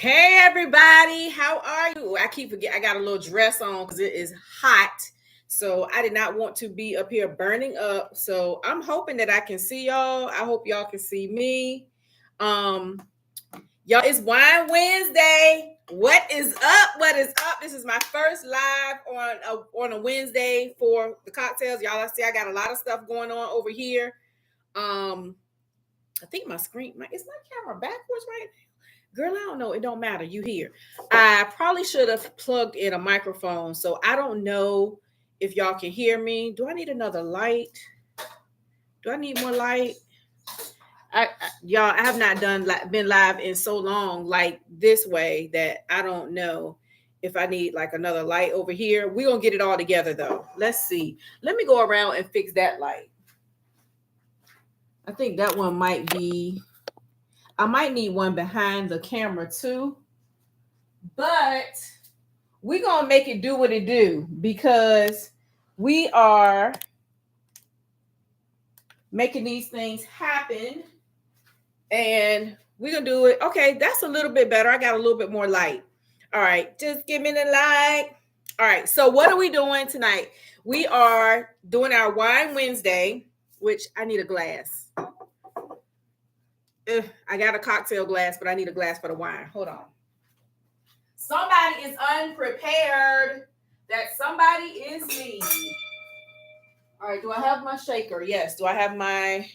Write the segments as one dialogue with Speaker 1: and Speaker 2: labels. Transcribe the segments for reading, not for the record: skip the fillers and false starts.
Speaker 1: Hey everybody, how are you? I keep forgetting I got a little dress on because it is hot. So I did not want to be up here burning up. So I'm hoping that I can see y'all. I hope y'all can see me. Um, y'all, it's Wine Wednesday. What is up? What is up? This is my first live on a Wednesday for the cocktails. Y'all, I see I got a lot of stuff going on over here. I think my screen, is my camera backwards right now? Girl, I don't know. It don't matter. You here. I probably should have plugged in a microphone. So I don't know if y'all can hear me. Do I need another light? Do I need more light? Y'all, I have not been live in so long like this way that I don't know if I need like another light over here. We're going to get it all together though. Let's see. Let me go around and fix that light. I think that one might be... I might need one behind the camera too, but we're going to make it do what it do because we are making these things happen and we're going to do it. Okay, that's a little bit better. I got a little bit more light. All right, just give me the light. All right, so what are we doing tonight? We are doing our Wine Wednesday, which I need a glass. I got a cocktail glass, but I need a glass for the wine. Hold on. Somebody is unprepared. That somebody is me. All right. Do I have my shaker? Yes. Do I have my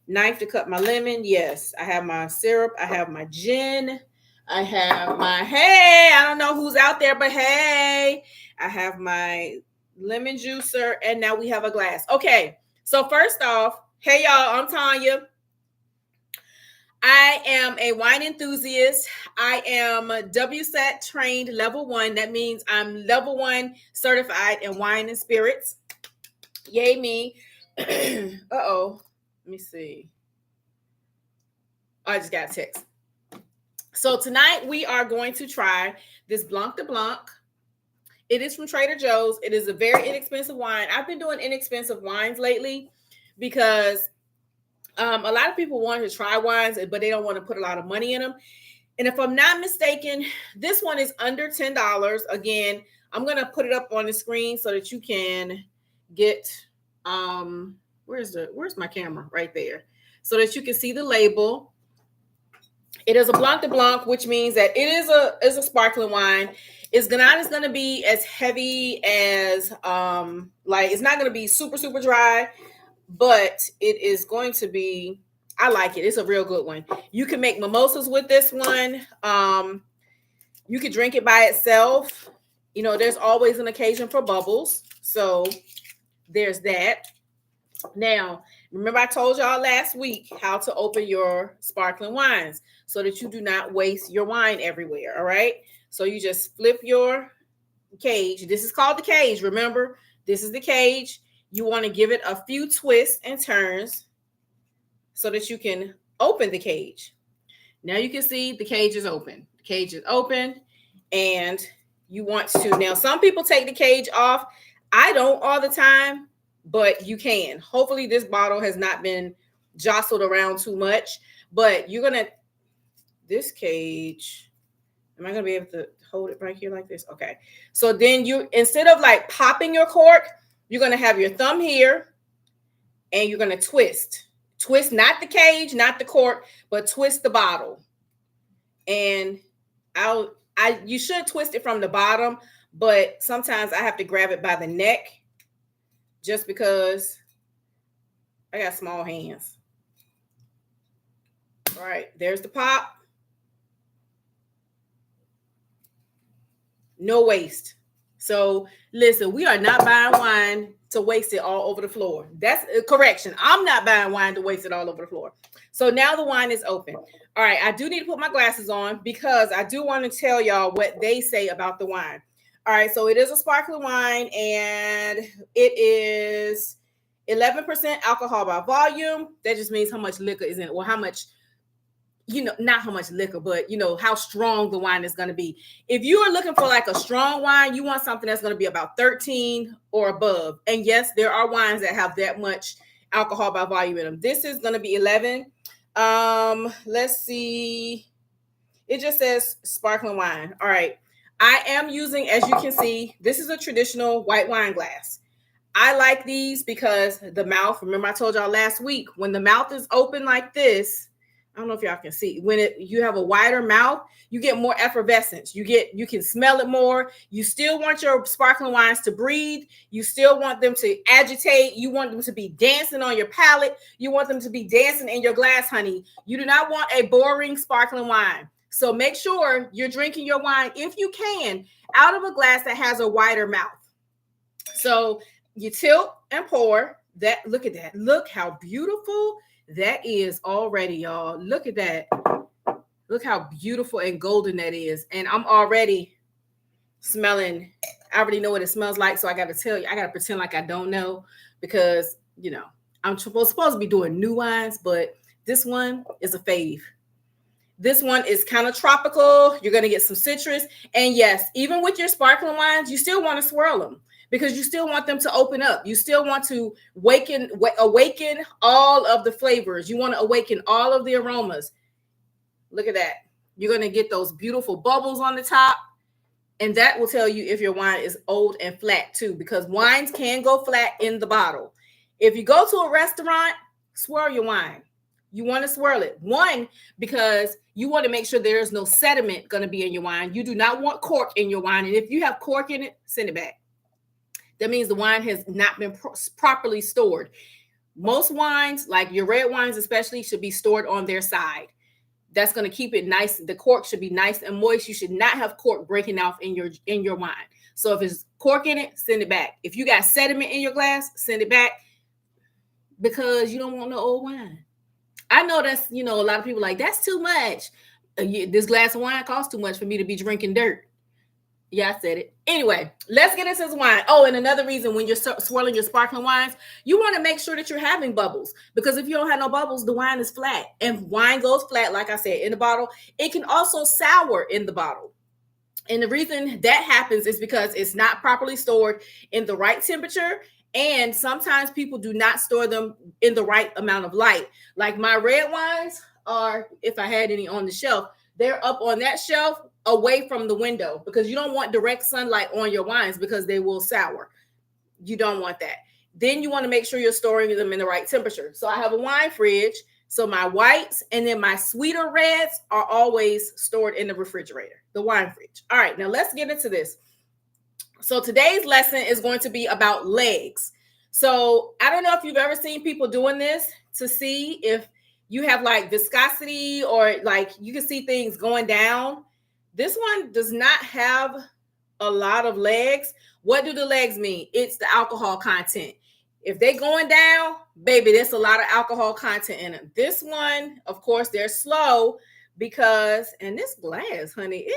Speaker 1: knife to cut my lemon? Yes. I have my syrup. I have my gin. I have my, hey, I don't know who's out there, but hey, I have my lemon juicer. And now we have a glass. Okay. So first off, hey, y'all, I'm Tanya. I am a wine enthusiast. I am WSET trained level 1. That means I'm level 1 certified in wine and spirits. Yay me. Uh-oh. Let me see. I just got a text. So tonight we are going to try this Blanc de Blanc. It is from Trader Joe's. It is a very inexpensive wine. I've been doing inexpensive wines lately because a lot of people want to try wines, but they don't want to put a lot of money in them. And if I'm not mistaken, this one is under $10. Again, I'm going to put it up on the screen so that you can get, where's my camera? Right there. So that you can see the label. It is a Blanc de Blanc, which means that it is a sparkling wine. It's not going to be as heavy as, it's not going to be super, super dry. But it is going to be, I like it. It's a real good one. You can make mimosas with this one. You could drink it by itself. You know, there's always an occasion for bubbles. So there's that. Now, remember I told y'all last week how to open your sparkling wines so that you do not waste your wine everywhere. All right. So you just flip your cage. This is called the cage. Remember, this is the cage. You want to give it a few twists and turns so that you can open the cage. Now you can see the cage is open. The cage is open and you want to, now some people take the cage off. I don't all the time, but you can. Hopefully this bottle has not been jostled around too much, but you're going to, this cage, am I going to be able to hold it right here like this? Okay. So then you, instead of like popping your cork, you're going to have your thumb here and you're going to twist. Twist not the cage, not the cork, but twist the bottle. And you should twist it from the bottom, but sometimes I have to grab it by the neck just because I got small hands. All right, there's the pop. No waste. So listen, we are not buying wine to waste it all over the floor. That's a correction. I'm not buying wine to waste it all over the floor. So now the wine is open. All right, I do need to put my glasses on because I do want to tell y'all what they say about the wine. All right, so it is a sparkling wine and it is 11% alcohol by volume. That just means how much liquor is in it, or how much, not how much liquor, but how strong the wine is going to be. If you are looking for like a strong wine, you want something that's going to be about 13 or above. And yes, there are wines that have that much alcohol by volume in them. This is going to be 11. Let's see. It just says sparkling wine. All right. I am using, as you can see, this is a traditional white wine glass. I like these because the mouth, remember I told y'all last week, when the mouth is open like this, I don't know if y'all can see, when you have a wider mouth, you get more effervescence. You can smell it more. You still want your sparkling wines to breathe. You still want them to agitate. You want them to be dancing on your palate. You want them to be dancing in your glass, honey. You do not want a boring sparkling wine. So make sure you're drinking your wine, if you can, out of a glass that has a wider mouth. So you tilt and pour that. Look at that. Look how beautiful that is already, y'all. Look at that. Look how beautiful and golden that is. And I'm already smelling. I already know what it smells like. So I got to tell you, I got to pretend like I don't know because, you know, I'm supposed to be doing new wines, but this one is a fave. This one is kind of tropical. You're going to get some citrus. And yes, even with your sparkling wines, you still want to swirl them because you still want them to open up. You still want to awaken all of the flavors. You want to awaken all of the aromas. Look at that. You're going to get those beautiful bubbles on the top. And that will tell you if your wine is old and flat too, because wines can go flat in the bottle. If you go to a restaurant, swirl your wine. You want to swirl it. One, because you want to make sure there's no sediment going to be in your wine. You do not want cork in your wine. And if you have cork in it, send it back. That means the wine has not been properly stored. Most wines, like your red wines especially, should be stored on their side. That's going to keep it nice. The cork should be nice and moist. You should not have cork breaking off in your wine. So if there's cork in it, send it back. If you got sediment in your glass, send it back because you don't want no old wine. I know that's, a lot of people like, that's too much. This glass of wine costs too much for me to be drinking dirt. Yeah, I said it. Anyway, let's get into this wine. Oh, and another reason when you're swirling your sparkling wines, you want to make sure that you're having bubbles because if you don't have no bubbles, the wine is flat. And wine goes flat, like I said, in the bottle. It can also sour in the bottle. And the reason that happens is because it's not properly stored in the right temperature. And sometimes people do not store them in the right amount of light. Like my red wines are, if I had any on the shelf, they're up on that shelf away from the window because you don't want direct sunlight on your wines because they will sour. You don't want that. Then you want to make sure you're storing them in the right temperature. So I have a wine fridge. So my whites and then my sweeter reds are always stored in the refrigerator, the wine fridge. All right, now let's get into this. So today's lesson is going to be about legs. So I don't know if you've ever seen people doing this to see if you have like viscosity or like you can see things going down. This one does not have a lot of legs. What do the legs mean? It's the alcohol content. If they're going down, baby, there's a lot of alcohol content in them. This one, of course, they're slow because, and this glass, honey,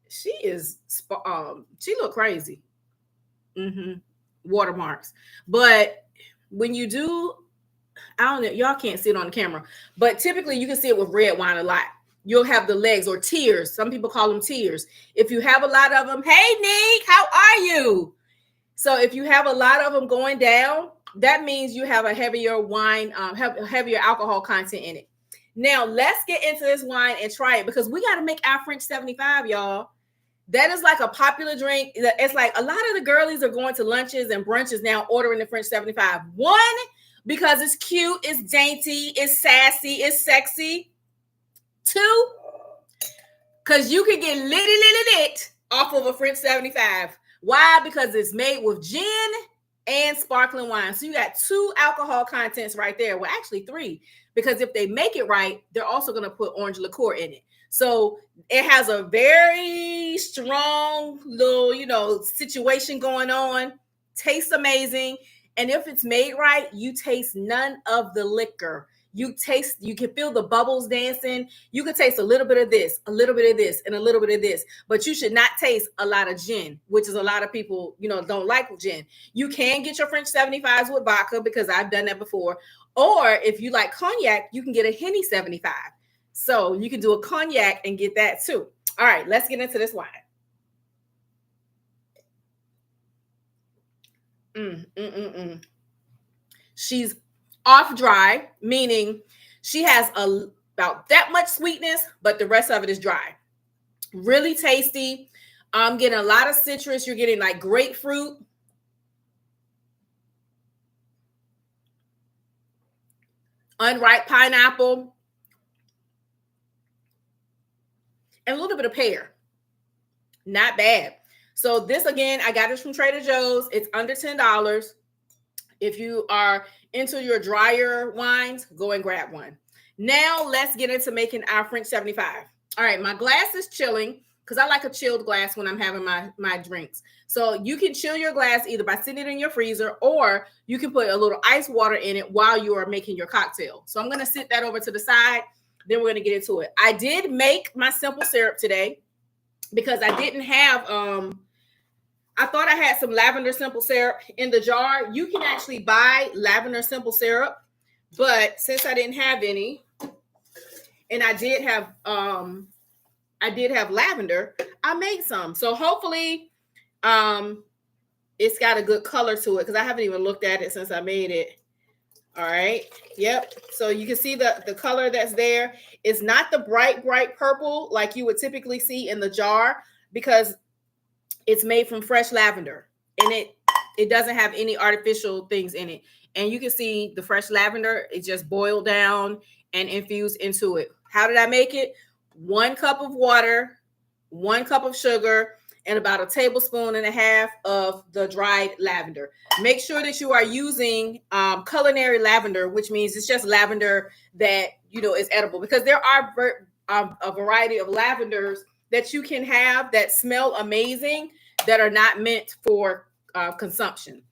Speaker 1: she look crazy. Watermarks. But when you do, I don't know, y'all can't see it on the camera, but typically you can see it with red wine a lot. You'll have the legs or tears. Some people call them tears. If you have a lot of them, hey, Nick, how are you? So if you have a lot of them going down, that means you have a heavier wine, heavier alcohol content in it. Now, let's get into this wine and try it because we got to make our French 75, y'all. That is like a popular drink. It's like a lot of the girlies are going to lunches and brunches now ordering the French 75. One, because it's cute, it's dainty, it's sassy, it's sexy. Two, because you can get lit off of a French 75. Why? Because it's made with gin and sparkling wine. So you got 2 alcohol contents right there. Well, actually 3, because if they make it right, they're also going to put orange liqueur in it. So it has a very strong little, situation going on. Tastes amazing. And if it's made right, you taste none of the liquor. You can feel the bubbles dancing. You can taste a little bit of this, a little bit of this, and a little bit of this. But you should not taste a lot of gin, which is a lot of people, don't like gin. You can get your French 75s with vodka because I've done that before. Or if you like cognac, you can get a Henny 75. So you can do a cognac and get that too. All right, let's get into this wine. She's off dry, meaning she has about that much sweetness, but the rest of it is dry. Really tasty. I'm getting a lot of citrus. You're getting like grapefruit, unripe pineapple, and a little bit of pear. Not bad. So this, again, I got this from Trader Joe's. It's under $10. If you are into your drier wines, go and grab one. Now let's get into making our French 75. All right, my glass is chilling because I like a chilled glass when I'm having my drinks. So you can chill your glass either by sitting it in your freezer, or you can put a little ice water in it while you are making your cocktail. So I'm going to sit that over to the side. Then we're going to get into it. I did make my simple syrup today because I didn't have, I thought I had some lavender simple syrup in the jar. You can actually buy lavender simple syrup, but since I didn't have any, and I did have lavender, I made some. So hopefully it's got a good color to it because I haven't even looked at it since I made it. All right. Yep. So you can see the color that's there. It's not the bright purple like you would typically see in the jar because it's made from fresh lavender, and it doesn't have any artificial things in it. And you can see the fresh lavender, it just boiled down and infused into it. How did I make it? 1 cup of water, 1 cup of sugar, and about 1.5 tablespoons of the dried lavender. Make sure that you are using culinary lavender, which means it's just lavender that, is edible, because there are a variety of lavenders that you can have that smell amazing that are not meant for consumption.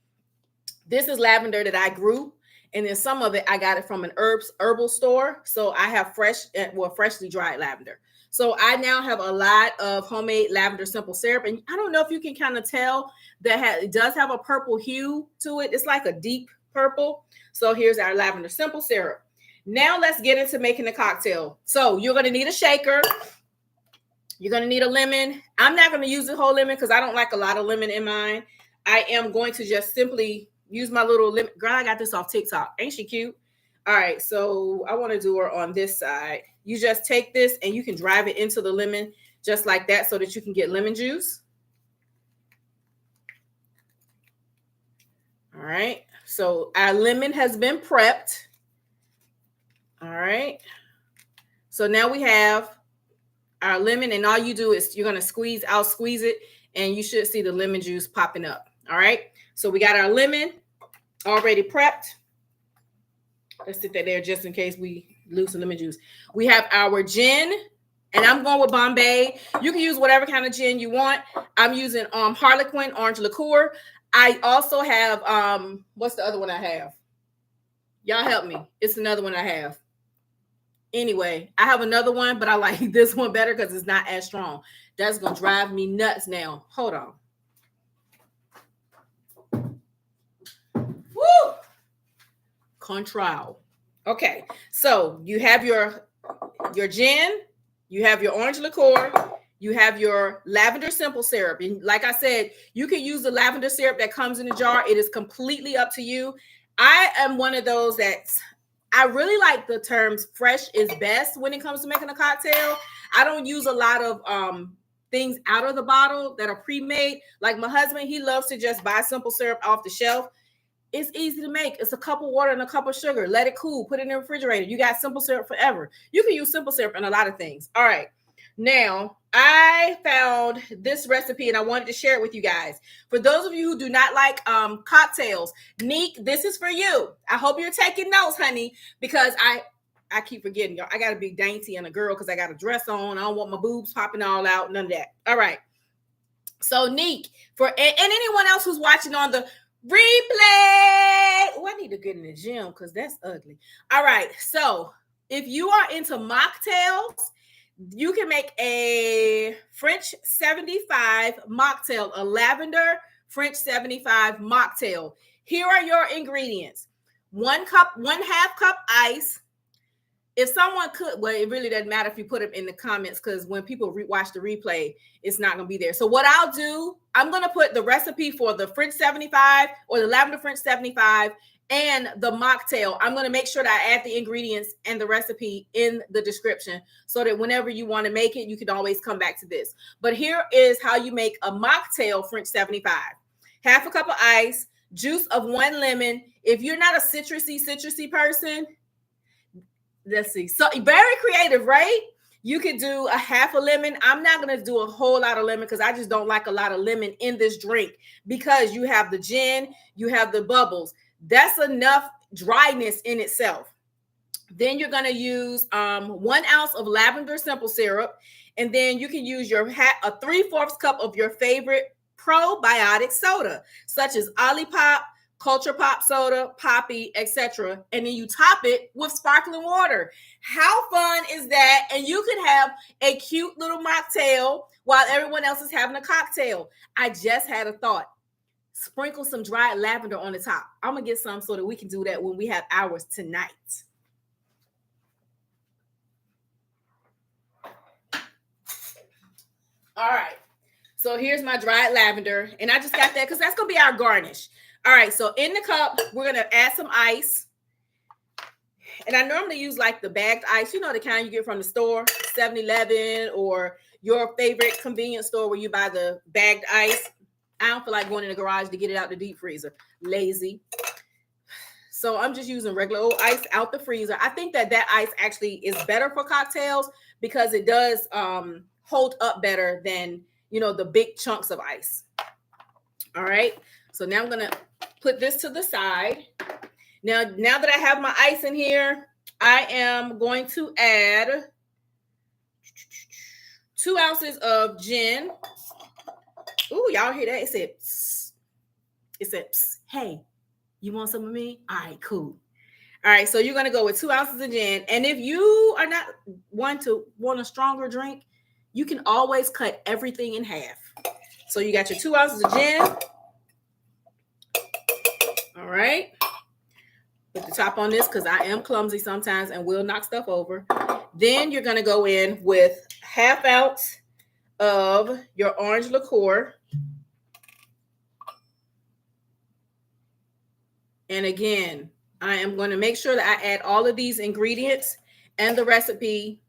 Speaker 1: This is lavender that I grew, and then some of it I got it from an herbal store. So I have freshly dried lavender. So I now have a lot of homemade lavender simple syrup, and I don't know if you can kind of tell that it does have a purple hue to it. It's like a deep purple. So here's our lavender simple syrup. Now let's get into making the cocktail. So you're going to need a shaker. You're going to need a lemon. I'm not going to use the whole lemon because I don't like a lot of lemon in mine. I am going to just simply use my little lemon. Girl, I got this off TikTok. Ain't she cute? All right, so I want to do her on this side. You just take this and you can drive it into the lemon just like that so that you can get lemon juice. All right, so our lemon has been prepped. All right, so now we have our lemon, and all you do is you're going to I'll squeeze it, and you should see the lemon juice popping up. All right, so we got our lemon already prepped. Let's sit that there just in case we lose some lemon juice. We have our gin, and I'm going with Bombay. You can use whatever kind of gin you want. I'm using Harlequin orange liqueur. I also have, what's the other one I have? Y'all help me. It's another one I have. Anyway, I have another one, but I like this one better because it's not as strong. That's going to drive me nuts now. Hold on. Woo! Control. Okay, so you have your gin, you have your orange liqueur, you have your lavender simple syrup. And like I said, you can use the lavender syrup that comes in a jar. It is completely up to you. I am one of those I really like the terms fresh is best when it comes to making a cocktail. I don't use a lot of things out of the bottle that are pre-made. Like my husband, he loves to just buy simple syrup off the shelf. It's easy to make. It's a cup of water and a cup of sugar. Let it cool. Put it in the refrigerator. You got simple syrup forever. You can use simple syrup in a lot of things. All right. Now, I found this recipe and I wanted to share it with you guys. For those of you who do not like cocktails, Neek, this is for you. I hope you're taking notes, honey, because I keep forgetting, y'all. I got to be dainty and a girl because I got a dress on. I don't want my boobs popping all out. None of that. All right. So, Neek, and anyone else who's watching on the replay. Oh, I need to get in the gym because that's ugly. All right. So, if you are into mocktails, you can make a French 75 mocktail, a lavender French 75 mocktail. Here are your ingredients. 1 cup, 1/2 cup ice, if someone could, well, it really doesn't matter if you put them in the comments, because when people watch the replay, it's not going to be there. So what I'll do, I'm going to put the recipe for the French 75 or the Lavender French 75 and the mocktail. I'm going to make sure that I add the ingredients and the recipe in the description so that whenever you want to make it, you can always come back to this. But here is how you make a mocktail French 75. Half a cup of ice, juice of 1 lemon. If you're not a citrusy person, let's see. So very creative, right? You could do a half a lemon. I'm not going to do a whole lot of lemon because I just don't like a lot of lemon in this drink, because you have the gin, you have the bubbles. That's enough dryness in itself. Then you're going to use 1 ounce of lavender simple syrup. And then you can use your a 3/4 cup of your favorite probiotic soda, such as Olipop, Culture Pop soda, Poppy, etc. And then you top it with sparkling water. How fun is that? And you could have a cute little mocktail while everyone else is having a cocktail. I just had a thought. Sprinkle some dried lavender on the top. I'm going to get some so that we can do that when we have ours tonight. All right. So here's my dried lavender. And I just got that because that's going to be our garnish. All right, so in the cup, we're going to add some ice. And I normally use like the bagged ice, you know, the kind you get from the store, 7-Eleven, or your favorite convenience store where you buy the bagged ice. I don't feel like going in the garage to get it out the deep freezer. Lazy. So I'm just using regular old ice out the freezer. I think that ice actually is better for cocktails because it does hold up better than, you know, the big chunks of ice. All right. So now I'm going to put this to the side. Now that I have my ice in here, I am going to add 2 ounces of gin. Ooh, y'all hear that? It said, psst. It said, psst. Hey, you want some of me? All right, cool. All right, so you're going to go with 2 ounces of gin. And if you are not want a stronger drink, you can always cut everything in half. So you got your 2 ounces of gin. All right. Put the top on this because I am clumsy sometimes and will knock stuff over. Then you're going to go in with 1/2 ounce of your orange liqueur. And again, I am going to make sure that I add all of these ingredients and the recipe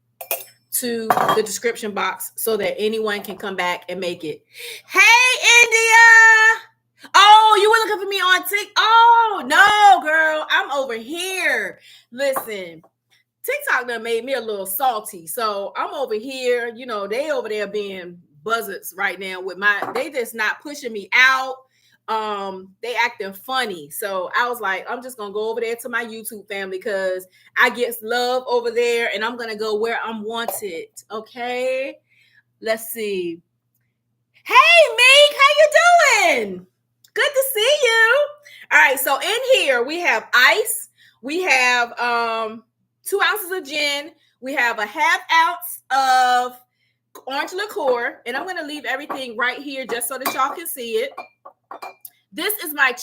Speaker 1: to the description box so that anyone can come back and make it. Hey, India! Oh, you were looking for me on TikTok? Oh, no, girl. I'm over here. Listen, TikTok done made me a little salty. So I'm over here. You know, they over there being buzzards right now with they just not pushing me out. They acting funny. So I was like, I'm just going to go over there to my YouTube family because I get love over there and I'm going to go where I'm wanted. Okay. Let's see. Hey, Meek, how you doing? Good to see you. All right, so in here we have ice. We have 2 ounces of gin. We have 1/2 ounce of orange liqueur. And I'm going to leave everything right here just so that y'all can see it. This is my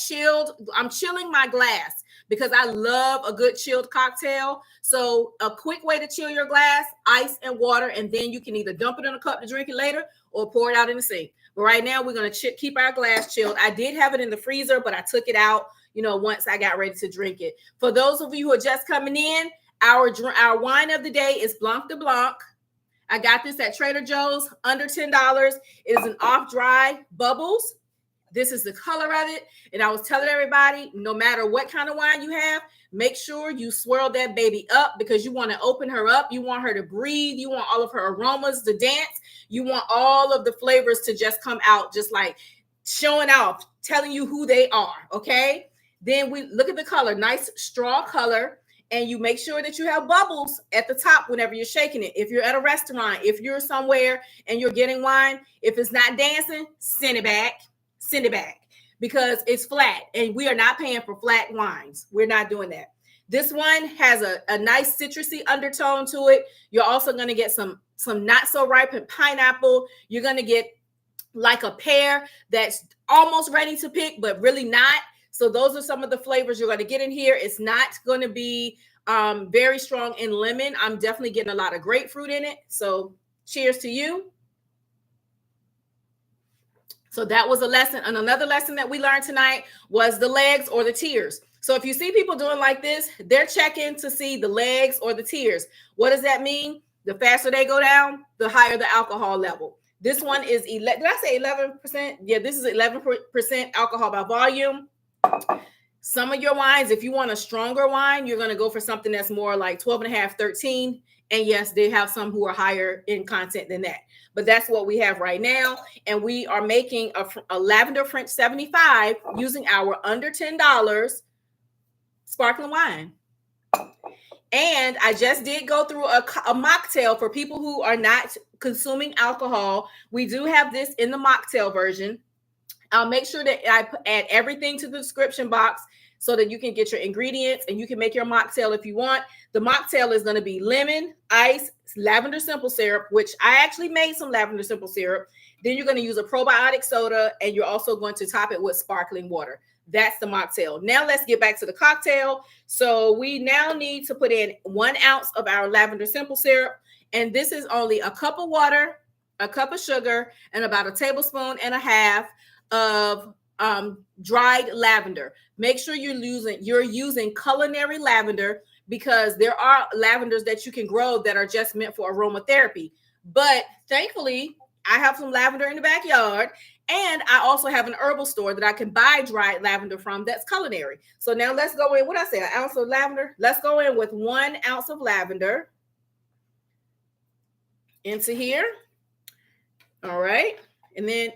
Speaker 1: I'm chilling my glass because I love a good chilled cocktail. So a quick way to chill your glass, ice and water, and then you can either dump it in a cup to drink it later or pour it out in the sink. But right now we're going to keep our glass chilled. I did have it in the freezer, but I took it out, you know, once I got ready to drink it. For those of you who are just coming in, our wine of the day is Blanc de Blanc. I got this at Trader Joe's, under $10. It is an off-dry bubbles. This is the color of it. And I was telling everybody, no matter what kind of wine you have, make sure you swirl that baby up because you want to open her up. You want her to breathe. You want all of her aromas to dance. You want all of the flavors to just come out, just like showing off, telling you who they are. Okay. Then we look at the color, nice straw color. And you make sure that you have bubbles at the top whenever you're shaking it. If you're at a restaurant, if you're somewhere and you're getting wine, if it's not dancing, send it back. Send it back because it's flat and we are not paying for flat wines. We're not doing that. This one has a nice citrusy undertone to it. You're also going to get some not so ripened pineapple. You're going to get like a pear that's almost ready to pick, but really not. So those are some of the flavors you're going to get in here. It's not going to be Very strong in lemon. I'm definitely getting a lot of grapefruit in it. So cheers to you. So that was a lesson. And another lesson that we learned tonight was the legs or the tears. So if you see people doing like this, they're checking to see the legs or the tears. What does that mean? The faster they go down, the higher the alcohol level. This one is, did I say 11%? Yeah, this is 11% alcohol by volume. Some of your wines, if you want a stronger wine, you're going to go for something that's more like 12 and a half, 13. And yes, they have some who are higher in content than that. But that's what we have right now. And we are making a Lavender French 75 using our under $10 sparkling wine. And I just did go through a mocktail for people who are not consuming alcohol. We do have this in the mocktail version. I'll make sure that I add everything to the description box so that you can get your ingredients and you can make your mocktail if you want. The mocktail is going to be lemon, ice, lavender simple syrup, which I actually made some lavender simple syrup. Then you're going to use a probiotic soda, and you're also going to top it with sparkling water. That's the mocktail. Now let's get back to the cocktail. So we now need to put in 1 ounce of our lavender simple syrup. And this is only a cup of water, a cup of sugar, and about a tablespoon and a half of dried lavender. Make sure you're using culinary lavender, because there are lavenders that you can grow that are just meant for aromatherapy. But thankfully, I have some lavender in the backyard, and I also have an herbal store that I can buy dried lavender from that's culinary. So now let's go in. What I say, an ounce of lavender? Let's go in with 1 ounce of lavender into here. All right. And then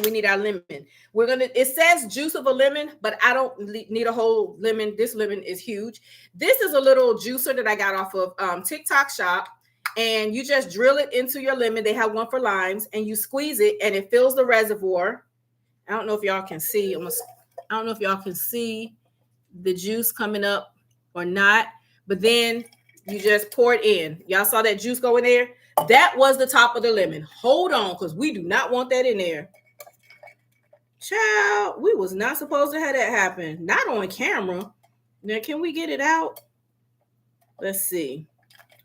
Speaker 1: we need our lemon. It says juice of a lemon, but I don't need a whole lemon. This lemon is huge. This is a little juicer that I got off of TikTok Shop. And you just drill it into your lemon. They have one for limes, and you squeeze it, and it fills the reservoir. I don't know if y'all can see. I don't know if y'all can see the juice coming up or not. But then you just pour it in. Y'all saw that juice go in there? That was the top of the lemon. Hold on, because we do not want that in there. Child, we was not supposed to have that happen. Not on camera. Now, can we get it out? Let's see.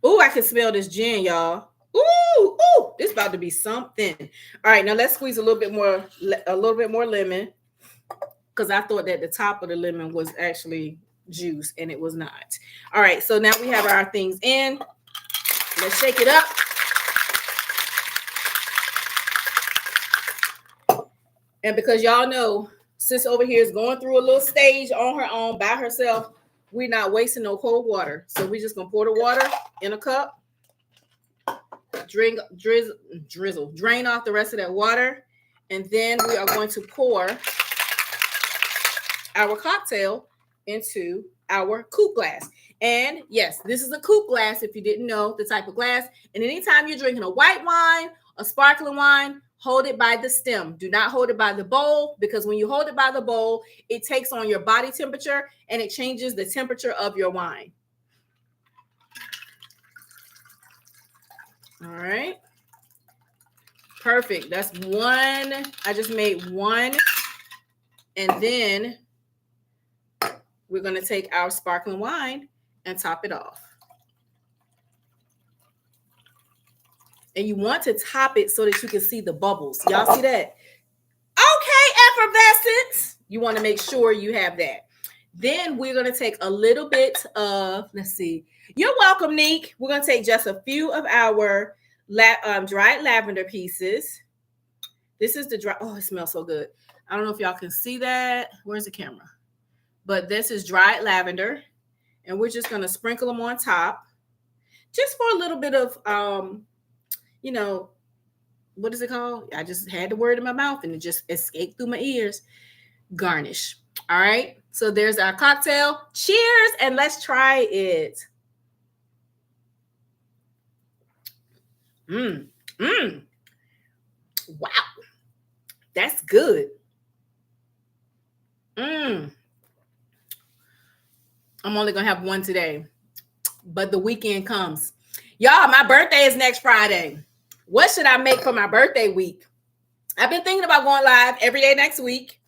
Speaker 1: Ooh, I can smell this gin, y'all. Ooh, this about to be something. All right, now let's squeeze a little bit more lemon, because I thought that the top of the lemon was actually juice, and it was not. All right, so now we have our things in. Let's shake it up. And because y'all know, sis over here is going through a little stage on her own by herself, we're not wasting no cold water. So we're just going to pour the water in a cup, drain off the rest of that water. And then we are going to pour our cocktail into our coupe glass. And yes, this is a coupe glass, if you didn't know the type of glass. And anytime you're drinking a white wine, a sparkling wine, hold it by the stem. Do not hold it by the bowl, because when you hold it by the bowl, it takes on your body temperature and it changes the temperature of your wine. All right. Perfect. That's one. I just made one. And then we're going to take our sparkling wine and top it off. And you want to top it so that you can see the bubbles. Y'all see that? Okay, effervescence. You want to make sure you have that. Then we're going to take a little bit of, let's see. You're welcome, Neek. We're going to take just a few of our dried lavender pieces. This is the dry. Oh, it smells so good. I don't know if y'all can see that. Where's the camera? But this is dried lavender. And we're just going to sprinkle them on top. Just for a little bit of, what is it called? I just had the word in my mouth and it just escaped through my ears. Garnish. All right. So there's our cocktail. Cheers. And let's try it. Wow. That's good. I'm only going to have one today, but the weekend comes. Y'all, my birthday is next Friday. What should I make for my birthday week? I've been thinking about going live every day next week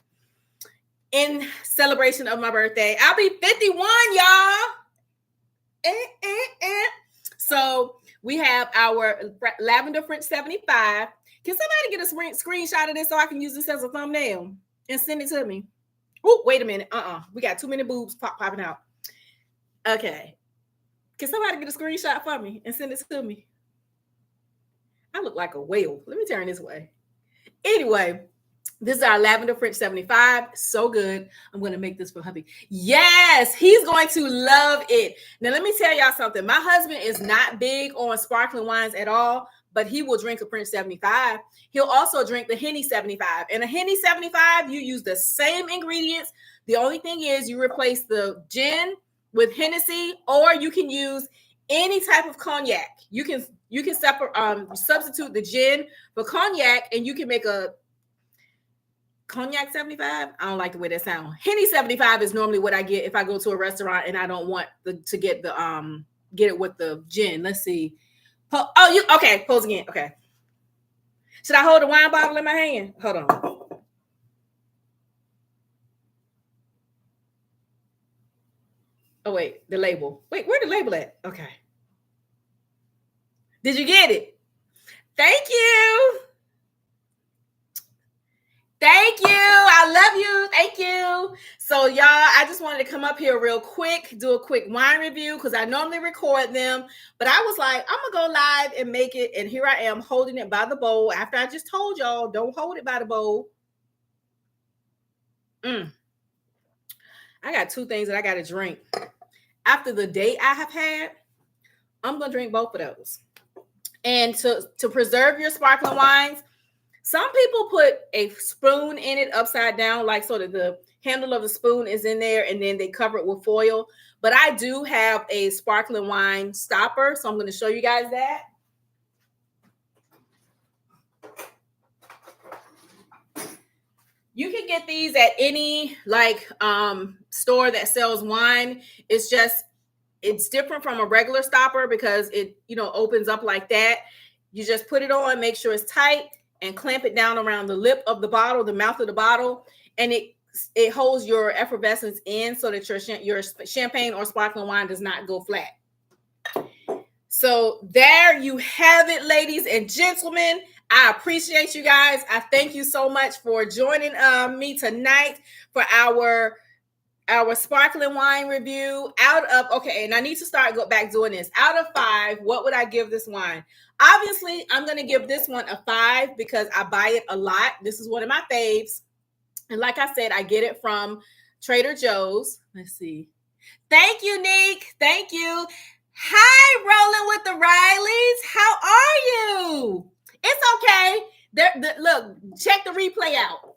Speaker 1: in celebration of my birthday. I'll be 51, y'all. So we have our Lavender French 75. Can somebody get a screenshot of this so I can use this as a thumbnail and send it to me? Oh, wait a minute. We got too many boobs popping out. Okay. Can somebody get a screenshot for me and send it to me? I look like a whale. Let me turn this way. Anyway, this is our Lavender French 75. So good. I'm going to make this for hubby. Yes, he's going to love it. Now, let me tell y'all something. My husband is not big on sparkling wines at all, but he will drink a French 75. He'll also drink the Henny 75. And a Henny 75, you use the same ingredients. The only thing is you replace the gin with Hennessy, or you can use any type of cognac. You can substitute the gin for cognac, and you can make a cognac 75. I don't like the way that sounds. Henny 75 is normally what I get if I go to a restaurant and I don't want to get it with the gin. Let's see. Okay, pose again. Okay. Should I hold the wine bottle in my hand? Hold on. Oh, wait, the label. Wait, where's the label at? Okay. Did you get it? Thank you. Thank you. I love you. Thank you. So, y'all, I just wanted to come up here real quick, do a quick wine review because I normally record them. But I was like, I'm going to go live and make it. And here I am holding it by the bowl after I just told y'all, don't hold it by the bowl. I got two things that I got to drink. After the day I have had, I'm going to drink both of those. And to preserve your sparkling wines, some people put a spoon in it upside down, like so that the handle of the spoon is in there, and then they cover it with foil. But I do have a sparkling wine stopper, so I'm going to show you guys that. You can get these at any store that sells wine. It's different from a regular stopper because it, opens up like that. You just put it on, make sure it's tight, and clamp it down around the lip of the bottle, the mouth of the bottle, and it holds your effervescence in so that your champagne or sparkling wine does not go flat. So there you have it, ladies and gentlemen. I appreciate you guys. I thank you so much for joining me tonight for our sparkling wine review. And I need to go back doing this. Out of 5, what would I give this wine? Obviously, I'm going to give this one a 5 because I buy it a lot. This is one of my faves. And like I said, I get it from Trader Joe's. Let's see. Thank you, Nick. Thank you. Hi, Rolling with the Rileys. How are you? It's okay. Look, check the replay out.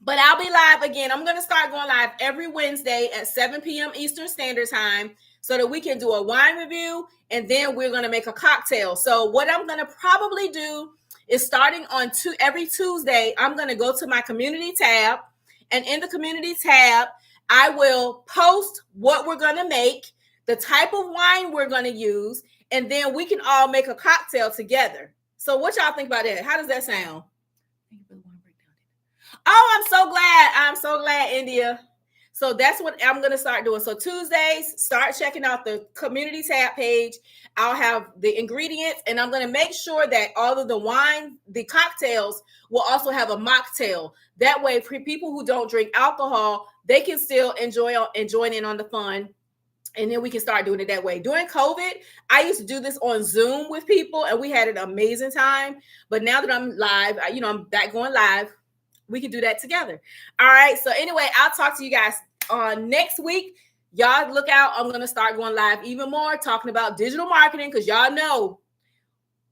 Speaker 1: But I'll be live again. I'm going to start going live every Wednesday at 7 p.m. Eastern Standard Time so that we can do a wine review, and then we're going to make a cocktail. So what I'm going to probably do is starting on every Tuesday, I'm going to go to my community tab, and in the community tab, I will post what we're going to make, the type of wine we're going to use, and then we can all make a cocktail together. So what y'all think about that? How does that sound? Oh, I'm so glad, India. So that's what I'm going to start doing. So Tuesdays, start checking out the community tab page. I'll have the ingredients, and I'm going to make sure that all of the cocktails will also have a mocktail. That way, for people who don't drink alcohol, they can still enjoy in on the fun. And then we can start doing it that way. During COVID, I used to do this on Zoom with people, and we had an amazing time. But now that I'm live, I'm back going live, we can do that together. All right. So anyway, I'll talk to you guys next week. Y'all look out. I'm going to start going live even more, talking about digital marketing, because y'all know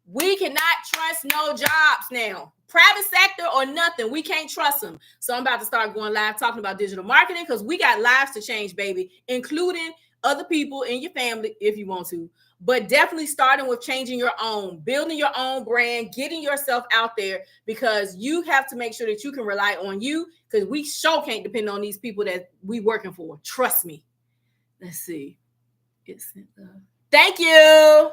Speaker 1: we cannot trust no jobs now. Private sector or nothing. We can't trust them. So I'm about to start going live talking about digital marketing because we got lives to change, baby, including other people in your family if you want to. But definitely starting with changing your own, building your own brand, getting yourself out there, because you have to make sure that you can rely on you, because we sure can't depend on these people that we working for. Trust me. Let's see. Thank you.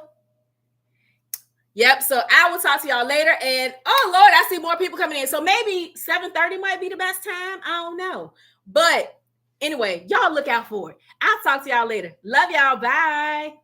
Speaker 1: Yep. So I will talk to y'all later. And oh Lord, I see more people coming in. So maybe 7:30 might be the best time. I don't know. But anyway, y'all look out for it. I'll talk to y'all later. Love y'all. Bye.